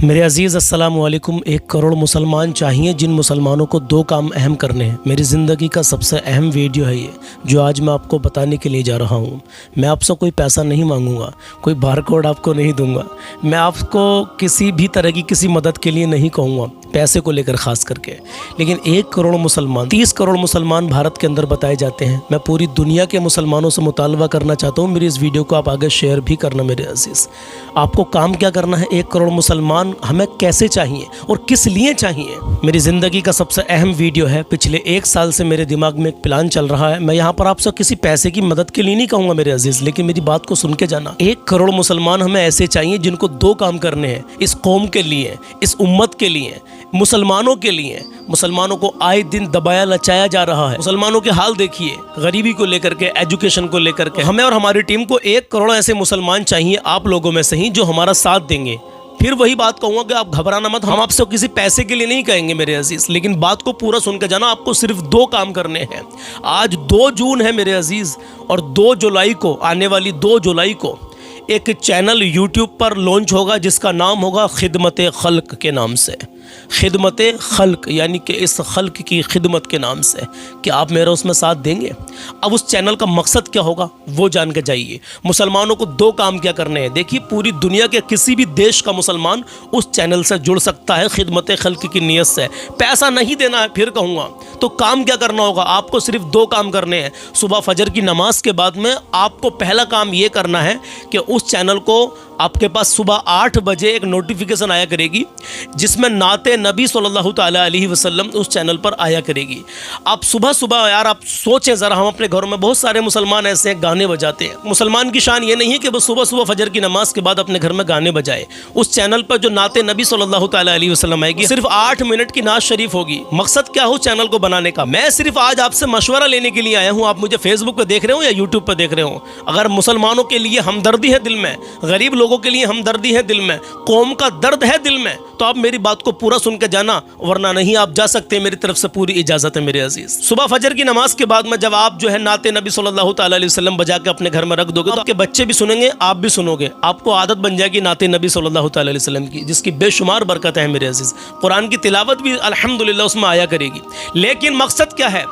मेरे अज़ीज़ अस्सलाम वालेकुम। 1 करोड़ मुसलमान चाहिए जिन मुसलमानों को 2 काम अहम करने हैं। मेरी ज़िंदगी का सबसे अहम वीडियो है ये, जो आज मैं आपको बताने के लिए जा रहा हूँ। मैं आपसे कोई पैसा नहीं मांगूंगा, कोई बारकोड आपको नहीं दूंगा, मैं आपको किसी भी तरह की किसी मदद के लिए नहीं कहूँगा, पैसे को लेकर ख़ास करके। लेकिन 1 करोड़ मुसलमान, 30 करोड़ मुसलमान भारत के अंदर बताए जाते हैं। मैं पूरी दुनिया के मुसलमानों से मुतालबा करना चाहता हूँ, मेरी इस वीडियो को आप आगे शेयर भी करना। मेरे अज़ीज़, आपको काम क्या करना है, 1 करोड़ मुसलमान हमें कैसे चाहिए और किस लिए चाहिए। मेरी ज़िंदगी का सबसे अहम वीडियो है। पिछले 1 साल से मेरे दिमाग में एक प्लान चल रहा है। मैं यहाँ पर आपसे किसी पैसे की मदद के लिए नहीं कहूँगा मेरे अजीज़, लेकिन मेरी बात को सुन के जाना। 1 करोड़ मुसलमान हमें ऐसे चाहिए जिनको 2 काम करने हैं, इस कौम के लिए, इस उम्मत के लिए, मुसलमानों के लिए। मुसलमानों को आए दिन दबाया लचाया जा रहा है। मुसलमानों के हाल देखिए, गरीबी को लेकर के, एजुकेशन को लेकर के। हमें और हमारी टीम को 1 करोड़ ऐसे मुसलमान चाहिए, आप लोगों में से ही, जो हमारा साथ देंगे। फिर वही बात कहूँगा कि आप घबराना मत, हम आपसे किसी पैसे के लिए नहीं कहेंगे मेरे अजीज़, लेकिन बात को पूरा सुन के जाना। आपको सिर्फ 2 काम करने हैं। आज 2 जून है मेरे अजीज़, और 2 जुलाई को, आने वाली 2 जुलाई को एक चैनल यूट्यूब पर लॉन्च होगा जिसका नाम होगा खिदमत खल्क के नाम से। खिदमत खल्क यानी कि इस खल्क की खिदमत के नाम से। क्या आप मेरा उसमें साथ देंगे? अब उस चैनल का मकसद क्या होगा वो जान के जाइए। मुसलमानों को 2 काम क्या करने हैं। देखिए, पूरी दुनिया के किसी भी देश का मुसलमान उस चैनल से जुड़ सकता है खिदमत खल्क की नीयत से। पैसा नहीं देना है, फिर कहूँगा तो काम क्या करना होगा। आपको सिर्फ 2 काम करने हैं। सुबह फजर की नमाज के बाद में आपको पहला काम ये करना है कि उस चैनल को, आपके पास सुबह 8 बजे एक नोटिफिकेशन आया करेगी जिसमें नाते नबी सल्लल्लाहु ताला अलैहि वसल्लम उस चैनल पर आया करेगी। आप सुबह सुबह, यार आप सोचें ज़रा, हम अपने घरों में बहुत सारे मुसलमान ऐसे हैं गाने बजाते हैं। मुसलमान की शान ये नहीं है कि वो सुबह सुबह फजर की नमाज के बाद अपने घर में गाने बजाए। उस चैनल पर जो नाते नबी सल्लल्लाहु ताला अलैहि वसल्लम आएगी, सिर्फ 8 मिनट की नाज शरीफ होगी। मकसद क्या हो चैनल को बनाने का, मैं सिर्फ आज आपसे मशवरा लेने के लिए आया हूँ। आप मुझे फेसबुक पर देख रहे हो या यूट्यूब पर देख रहे हो, अगर मुसलमानों के लिए हमदर्दी है दिल में, गरीब लोगों के लिए हमदर्दी है दिल में, कौम का दर्द है दिल में, तो आप मेरी बात को पूरा सुन के जाना, वरना नहीं आप जा सकते। मेरी तरफ से पूरी इजाजत है मेरे अजीज। सुबह फजर की नमाज के बाद में जब आप जो है नाते नबी सल्लल्लाहु ताला अलैहि वसल्लम बजा के अपने घर में रख दोगे, तो आपके बच्चे भी सुनेंगे, आप भी सुनोगे, आपको आदत बन जाएगी नाते नबी सल्लल्लाहु ताला अलैहि वसल्लम की, जिसकी बेशुमार बरकत है मेरे अजीज। कुरान की तिलावत भी अल्हम्दुलिल्लाह उसमें आया करेगी। लेकिन मकसद क्या है?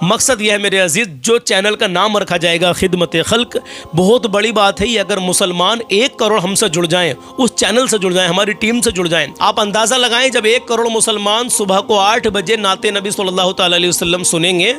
मकसद यह है मेरे अजीज, जो चैनल का नाम रखा जाएगा खिदमत खल्क, बहुत बड़ी बात है ये। अगर मुसलमान 1 करोड़ हमसे जुड़ जाएं, उस चैनल से जुड़ जाएं, हमारी टीम से जुड़ जाएं, आप अंदाज़ा लगाएं, जब 1 करोड़ मुसलमान सुबह को 8 बजे नाते नबी सल्लल्लाहु ताला अलैहि वसल्लम सुनेंगे,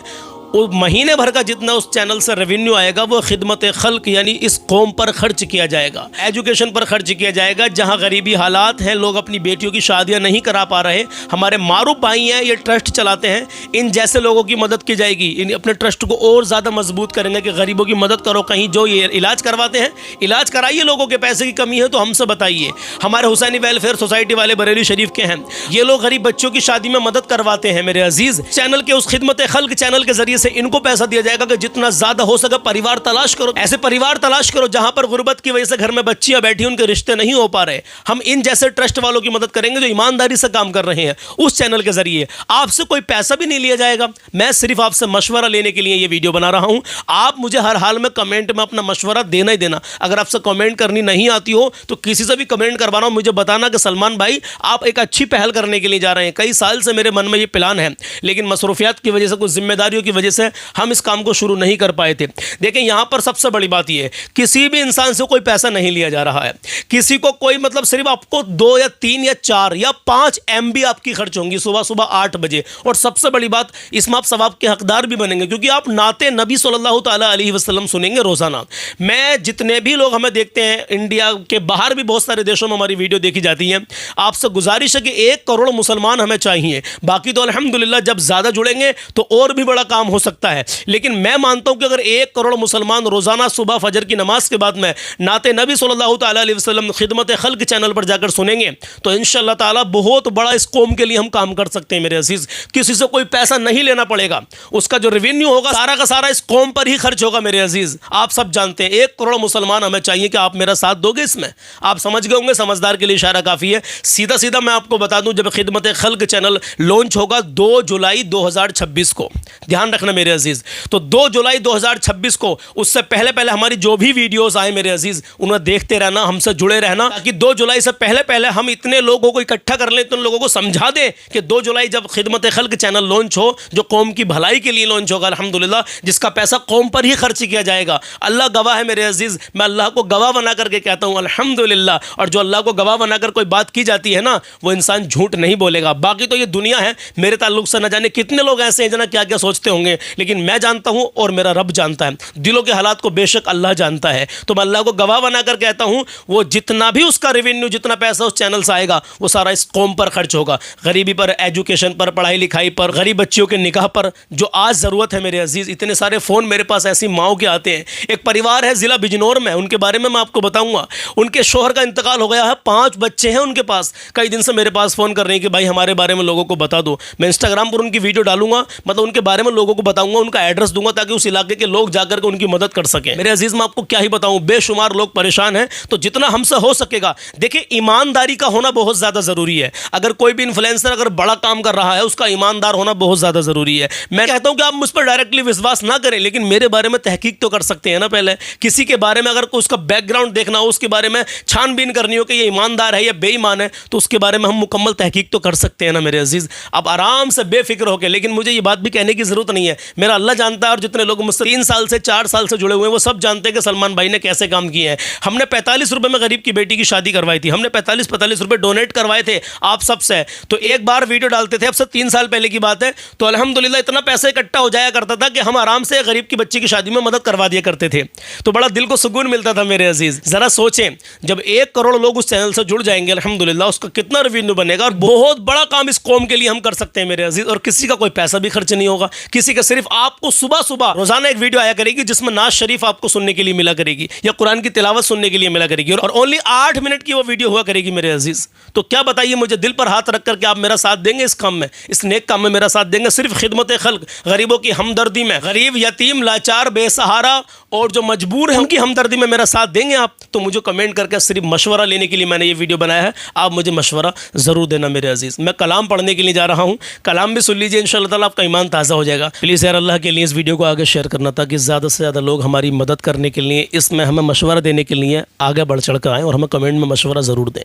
उस महीने भर का जितना उस चैनल से रेवेन्यू आएगा वो खिदमत खल्क यानी इस कौम पर खर्च किया जाएगा, एजुकेशन पर खर्च किया जाएगा। जहां गरीबी हालात हैं, लोग अपनी बेटियों की शादियां नहीं करा पा रहे, हमारे मारूफ भाई हैं, ये ट्रस्ट चलाते हैं, इन जैसे लोगों की मदद की जाएगी। इन अपने ट्रस्ट को और ज़्यादा मजबूत करेंगे कि गरीबों की मदद करो। कहीं जो ये इलाज करवाते हैं, इलाज कराइए, लोगों के पैसे की कमी है तो हमसे बताइए। हमारे हुसैनी वेलफेयर सोसाइटी वाले बरेली शरीफ के हैं, ये लोग गरीब बच्चों की शादी में मदद करवाते हैं मेरे अजीज़। चैनल के, उस खिदमत खल्क चैनल के जरिए से इनको पैसा दिया जाएगा कि जितना ज्यादा हो सके परिवार तलाश करो, ऐसे परिवार तलाश करो जहां पर गुर्बत की वजह से घर में बच्चियां बैठी, उनके रिश्ते नहीं हो पा रहे। हम इन जैसे ट्रस्ट वालों की मदद करेंगे जो ईमानदारी से काम कर रहे हैं उस चैनल के जरिए। आपसे कोई पैसा भी नहीं लिया जाएगा, मैं सिर्फ आपसे मशवरा लेने के लिए ये वीडियो बना रहा हूं। आप मुझे हर हाल में कमेंट में अपना मशवरा देना ही देना। अगर आपसे कमेंट करनी नहीं आती हो तो किसी से भी कमेंट करवाना हो, मुझे बताना कि सलमान भाई आप एक अच्छी पहल करने के लिए जा रहे हैं। कई साल से मेरे मन में ये प्लान है, लेकिन मसरूफियात की वजह से, कुछ जिम्मेदारियों की वजह से हम इस काम को शुरू नहीं कर पाए थे। देखें, यहां पर सबसे बड़ी बात यह है, किसी भी इंसान से कोई पैसा नहीं लिया जा रहा है। किसी को कोई मतलब, सिर्फ आपको 2 या 3 या 4 या 5 MB आपकी खर्च होंगी सुबह सुबह 8 बजे। और सबसे बड़ी बात, इसमें आप सवाब के हकदार भी बनेंगे, क्योंकि आप नाते नबी सल्लल्लाहु ताला अलैहि वसल्लम सुनेंगे रोजाना। मैं, जितने भी लोग हमें देखते हैं, इंडिया के बाहर भी बहुत सारे देशों में हमारी वीडियो देखी जाती है, आपसे गुजारिश है कि 1 करोड़ मुसलमान हमें चाहिए। बाकी तो अल्हम्दुलिल्लाह जब ज्यादा जुड़ेंगे तो और भी बड़ा काम हो सकता है। लेकिन मैं मानता हूं कि अगर 1 करोड़ मुसलमान रोजाना सुबह फजर की नमाज के बाद में नाते नबी सल्लल्लाहु ताला अलैहि वसल्लम खिदमत खल्क चैनल पर जाकर सुनेंगे, तो इंशाअल्लाह ताला बहुत बड़ा इस कौम के लिए हम काम कर सकते हैं मेरे अजीज। किसी से कोई पैसा नहीं लेना पड़ेगा, उसका जो रेवेन्यू होगा सारा का सारा इस कौम पर ही खर्च होगा मेरे अजीज। आप सब जानते हैं 1 करोड़ मुसलमान हमें चाहिए, कि आप मेरा साथ दोगे इसमें? आप समझ गए होंगे, समझदार के लिए इशारा काफी है। सीधा सीधा मैं आपको बता दूं, जब खिदमत खल्क चैनल लॉन्च होगा 2 जुलाई 2026 को, ध्यान रखना ना मेरे अजीज़। तो 2 जुलाई 2026 को, उससे पहले पहले हमारी जो भी वीडियोस आए मेरे अजीज़, उन्हें देखते रहना, हमसे जुड़े रहना, ताकि 2 जुलाई से पहले पहले हम इतने लोगों को इकट्ठा कर लें, इतने लोगों को समझा दें कि 2 जुलाई जब खिदमत खल्क चैनल लॉन्च हो, जो कौम की भलाई के लिए लॉन्च होगा अल्हम्दुलिल्लाह, जिसका पैसा कौम पर ही खर्च किया जाएगा। अल्लाह गवाह है मेरे अजीज़, मैं अल्लाह को गवाह बना करके कहता हूँ अल्हम्दुलिल्लाह। और जो अल्लाह को गवाह बनाकर कोई बात की जाती है ना, वो इंसान झूठ नहीं बोलेगा। बाकी तो ये दुनिया है, मेरे ताल्लुक से न जाने कितने लोग ऐसे हैं जना क्या क्या सोचते होंगे, लेकिन मैं जानता हूँ और मेरा रब जानता है, दिलों के हालात को बेशक अल्लाह जानता है। तो मैं अल्लाह को गवाह बनाकर कहता हूँ, वो जितना भी उसका रेवेन्यू, जितना पैसा उस चैनल से आएगा, वो सारा इस कौम पर खर्च होगा, गरीबी पर, एजुकेशन पर, पढ़ाई लिखाई पर, गरीब बच्चियों के निकाह पर, जो आज ज़रूरत है मेरे अजीज़। इतने सारे फ़ोन मेरे पास ऐसी माओ के आते हैं। एक परिवार है ज़िला बिजनौर में, उनके बारे में मैं आपको बताऊँगा। उनके शोहर का इंतकाल हो गया है, 5 बच्चे हैं उनके पास। कई दिन से मेरे पास फ़ोन कर रहे हैं कि भाई हमारे बारे में लोगों को बता दो। मैं इंस्टाग्राम पर उनकी वीडियो डालूंगा, मतलब उनके बारे में लोगों को बताऊंगा, उनका एड्रेस दूंगा, ताकि उस इलाके के लोग जाकर के उनकी मदद कर सकें। मेरे अजीज़, मैं आपको क्या ही बताऊं, बेशुमार लोग परेशान हैं। तो जितना हमसे हो सकेगा, देखिए ईमानदारी का होना बहुत ज़्यादा ज़रूरी है। अगर कोई भी इन्फ्लुएंसर अगर बड़ा काम कर रहा है, उसका ईमानदार होना बहुत ज़्यादा ज़रूरी है। मैं कहता हूं कि आप मुझ पर डायरेक्टली विश्वास ना करें, लेकिन मेरे बारे में तहकीक तो कर सकते हैं ना। पहले किसी के बारे में अगर उसका बैकग्राउंड देखना हो, उसके बारे में छानबीन करनी हो कि ये ईमानदार है या बेईमान है, तो उसके बारे में हम मुकम्मल तहकीक तो कर सकते हैं ना मेरे अजीज़। आप आराम से बेफिक्र होकर, लेकिन मुझे ये बात भी कहने की ज़रूरत नहीं है, मेरा अल्लाह जानता है, और जितने लोग मुझसे 3 साल से 4 साल से जुड़े हुए हैं, वो सब जानते हैं कि सलमान भाई ने कैसे काम किए हैं। हमने 45 रुपये में गरीब की बेटी की शादी करवाई थी, हमने 45 रुपये डोनेट करवाए थे आप सबसे। तो एक बार वीडियो डालते थे, अब से 3 साल पहले की बात है, तो अल्हम्दुलिल्लाह इतना पैसा इकट्ठा हो जाया करता था कि हम आराम से गरीब की बच्ची की शादी में मदद करवा दिया करते थे। तो बड़ा दिल को सुकून मिलता था मेरे अजीज़। ज़रा सोचें, जब 1 करोड़ लोग उस चैनल से जुड़ जाएंगे अल्हम्दुलिल्लाह, उसका कितना रेवेन्यू बनेगा, और बहुत बड़ा काम इस कौम के लिए हम कर सकते हैं मेरे अजीज़। और किसी का कोई पैसा भी खर्च नहीं होगा, किसी का, सिर्फ आपको सुबह सुबह रोजाना एक वीडियो आया करेगी, जिसमें नाज शरीफ आपको सुनने के लिए मिला करेगी, या कुरान की तिलावत सुनने के लिए मिला करेगी, और ओनली 8 मिनट की वो वीडियो हुआ करेगी मेरे अजीज़। तो क्या बताइए, मुझे दिल पर हाथ रख करके आप मेरा साथ देंगे इस काम में, इस नेक काम में मेरा साथ देंगे, सिर्फ खिदमत खल्क, गरीबों की हमदर्दी में, गरीब, यतीम, लाचार, बेसहारा और जो मजबूर है, उनकी हमदर्दी में मेरा साथ देंगे आप? तो मुझे कमेंट करके सिर्फ मशवरा लेने के लिए मैंने ये वीडियो बनाया है, आप मुझे मशवरा ज़रूर देना मेरे अजीज़। मैं कलाम पढ़ने के लिए जा रहा हूँ, कलाम भी सुन लीजिए, इंशाअल्लाह ताला आपका ईमान ताज़ा हो जाएगा। प्लीज़ यार, अल्लाह के लिए इस वीडियो को आगे शेयर करना, ताकि ज़्यादा से ज़्यादा लोग हमारी मदद करने के लिए, इसमें हमें मशवरा देने के लिए आगे बढ़ चढ़ कर आएँ, और हमें कमेंट में मशवरा ज़रूर दें।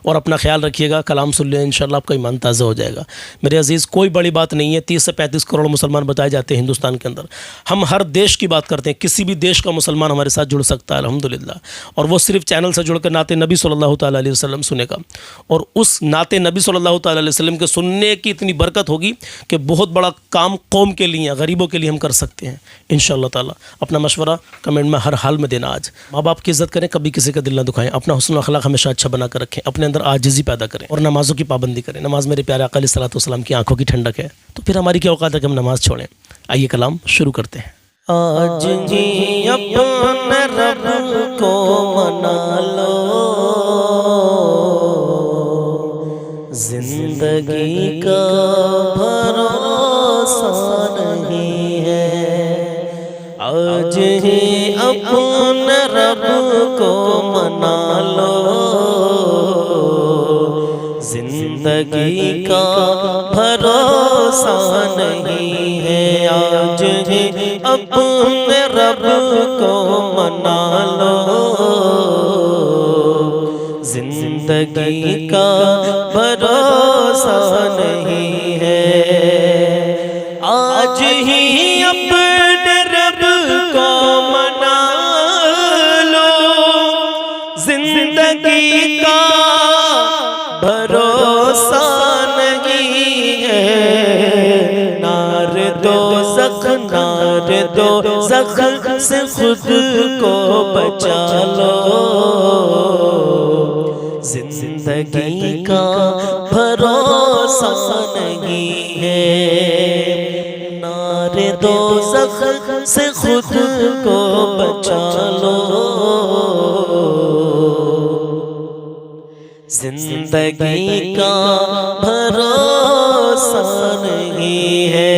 और अपना ख्याल रखिएगा, कलाम सुन लें, इंशाअल्लाह आपका ईमान ताज़ा हो जाएगा मेरे अजीज़। कोई बड़ी बात नहीं है, 30 से 35 करोड़ मुसलमान बताए जाते हैं हिंदुस्तान के अंदर। हम हर देश की बात करते हैं, किसी भी देश का मुसलमान हमारे साथ जुड़ सकता है अल्हम्दुलिल्लाह। और वो सिर्फ चैनल से जुड़कर नाते नबी सल्लल्लाहु तआला अलैहि वसल्लम सुनेगा, और उस नाते नबी सल्लल्लाहु तआला अलैहि वसल्लम के सुनने की इतनी बरकत होगी कि बहुत बड़ा काम कौम के लिए, गरीबों के लिए हम कर सकते हैं इंशाअल्लाह ताला। अपना मशवरा कमेंट में हर हाल में देना। आज माँ बाप की इज़्ज़त करें, कभी किसी का दिल ना दुखाएं, अपना हुस्न अखलाक हमेशा अच्छा बना कर रखें, अपने अंदर आजिज़ी पैदा करें, और नमाज़ों की पाबंदी करें। नमाज मेरे प्यारे आका अलैहिस्सलातु वस्सलाम की आंखों की ठंडक है, तो फिर हमारी क्या औकात है कि हम नमाज़ छोड़ें। आइए कलाम शुरू करते हैं। आज ही अपने रब को मना लो, जिंदगी का भरोसा नहीं है। आज ही अपने रब को मना लो, जिंदगी का भरोसा नहीं है। आज ही अपने रब को मना लो, जिंदगी का भरोसा नहीं है। आज ही अपने रब को मना लो, जिंदगी का भरोसा नहीं है। नार दो ज़ख से खुद को बचा लो, जिंदगी का भरोसा नहीं है। नार दो ज़ख से खुद को बचा लो, जिंदगी का भरोसा नहीं है।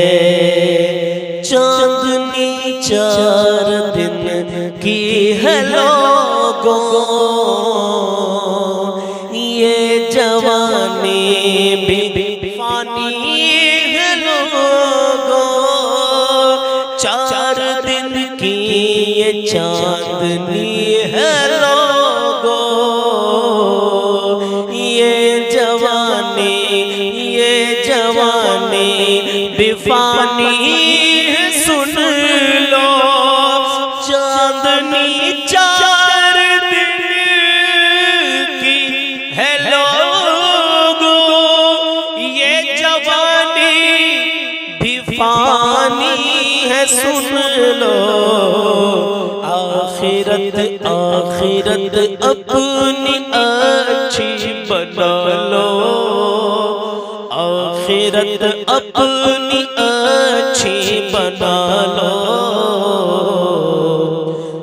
चांदनी 4 दिन की है लोगों, ये जवानी भी फानी है लोगों। चांदनी है लोगो, ये जवानी बेफानी है, सुन लो। चांदनी 4 दिन की है लोगो, ये जवानी बेफानी है, सुन लो। आखिरत अपनी अच्छी बना लो, आखिरत अपनी अच्छी बना लो।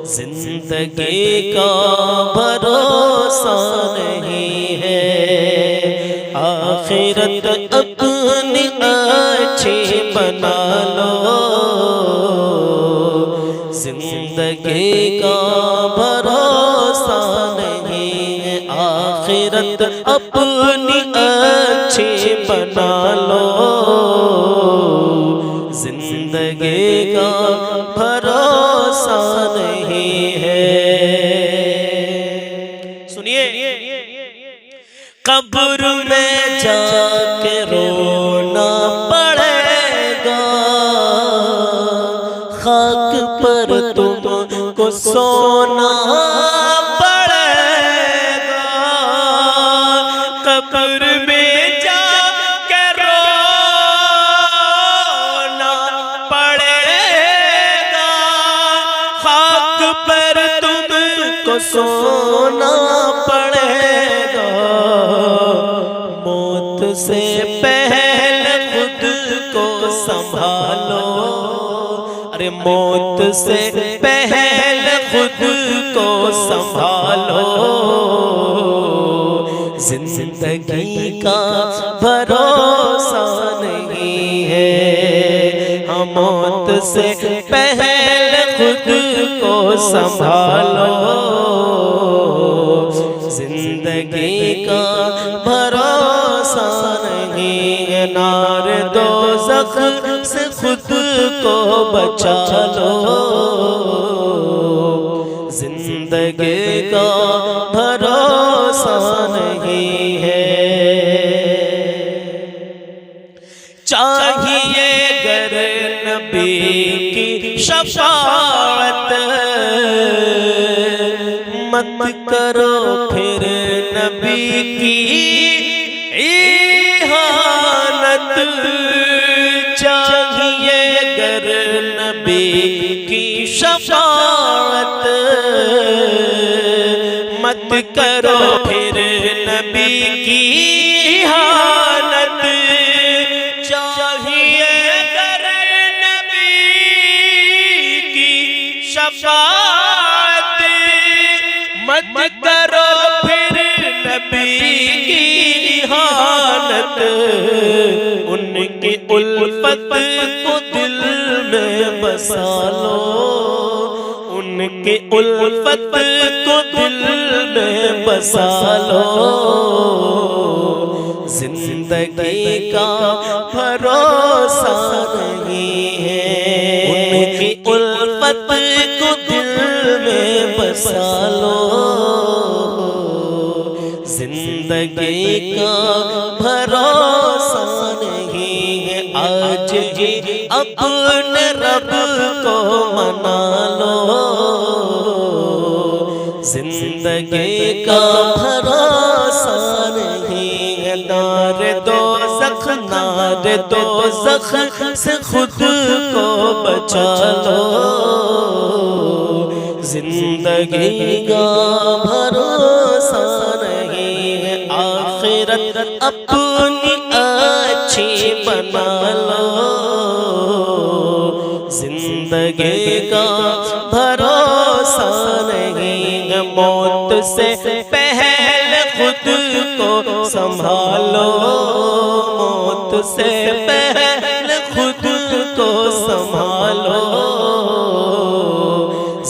जिंदगी का भरोसा नहीं है, आखिरत अपनी अच्छी बना लो। जिंदगी का भरोसा नहीं है, आखिरत अपनी अच्छी बना लो। जिंदगी का भरोसा नहीं है। सुनिए, कब्र में जाके रोना पड़ेगा, खाक पर तुमको सोना पड़ेगा। कब्र में जाके रोना पड़ेगा, खाक पर तुमको सोना पड़ेगा। मौत से पहले खुद को संभालो, अरे मौत से पहले खुद को संभालो। जिंदगी का भरोसा नहीं है, हम मौत से पहले खुद को संभालो। जिंदगी का भरोसा नहीं है, नार दोज़ख से खुद को बचा लो। जिंदगी का भरोसा नहीं है। चाहिए गर नबी की शफाअत, मत करो फिर नबी की इहानत। चाहिए गर नबी की शफाअत, मत करो फिर नबी की इहानत। चाहिए गर नबी की शफाअत, मत करो फिर नबी की इहानत। उनकी उल्फत को दिल में बसा लो, उनकी उल्फत को दिल में बसा लो। जिंदगी का भरोसा नहीं है, उनकी उल्फत को दिल में बसा लो। जिंदगी का भरोसा नहीं है, आज ही अपने रब को मना लो। जिंदगी का भरोसा नहीं है, नार दोज़ख से खुद को बचा लो। जिंदगी का भरोसा नहीं है, आखिरत अपनी अच्छी बना लो। जिंदगी का भरोसा नहीं है, मौत से पहले खुद को संभालो। मौत से पहले खुद को संभालो।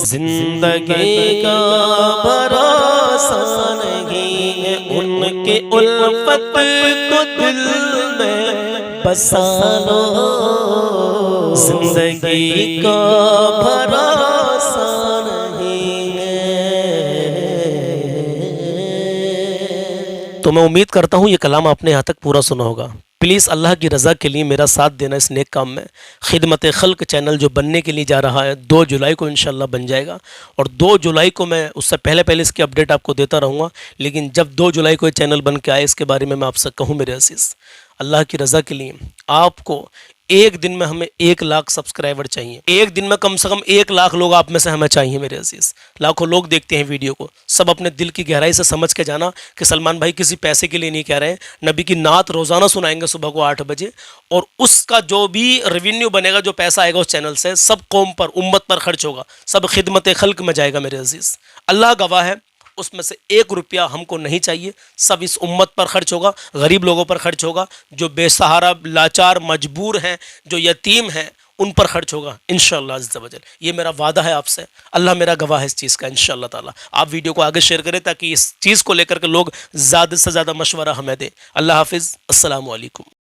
जिंदगी का भरोसा नहीं है, उनके उल्फत को दिल में बसा लो। जिंदगी का भरोसा नहीं तो मैं उम्मीद करता हूँ ये कलाम आपने यहाँ तक पूरा सुना होगा। प्लीज़ अल्लाह की रज़ा के लिए मेरा साथ देना इस नेक काम में। खिदमत खल्क चैनल जो बनने के लिए जा रहा है 2 जुलाई को इंशाल्लाह बन जाएगा, और 2 जुलाई को मैं उससे पहले पहले इसकी अपडेट आपको देता रहूँगा। लेकिन जब 2 जुलाई को ये चैनल बन के आए इसके बारे में मैं आपसे कहूँ मेरे अज़ीज़, अल्लाह की रज़ा के लिए आपको एक दिन में हमें 1 लाख सब्सक्राइबर चाहिए। एक दिन में कम से कम 1 लाख लोग आप में से हमें चाहिए मेरे अजीज़। लाखों लोग देखते हैं वीडियो को, सब अपने दिल की गहराई से समझ के जाना कि सलमान भाई किसी पैसे के लिए नहीं कह रहे हैं। नबी की नात रोज़ाना सुनाएंगे सुबह को 8 बजे, और उसका जो भी रेवेन्यू बनेगा, जो पैसा आएगा उस चैनल से, सब कौम पर, उम्मत पर खर्च होगा, सब खिदमत खल्क में जाएगा मेरे अजीज़। अल्लाह गवाह है, उसमें से 1 रुपया हमको नहीं चाहिए, सब इस उम्मत पर खर्च होगा, गरीब लोगों पर खर्च होगा, जो बेसहारा, लाचार, मजबूर हैं, जो यतीम हैं, उन पर खर्च होगा इंशाअल्लाह अज़्ज़ व जल। ये मेरा वादा है आपसे, अल्लाह मेरा गवाह है इस चीज़ का इंशाअल्लाह ताला। आप वीडियो को आगे शेयर करें ताकि इस चीज़ को लेकर के लोग ज़्यादा से ज़्यादा मशवरा हमें दें। अल्लाह हाफिज़, अस्सलामु अलैकुम।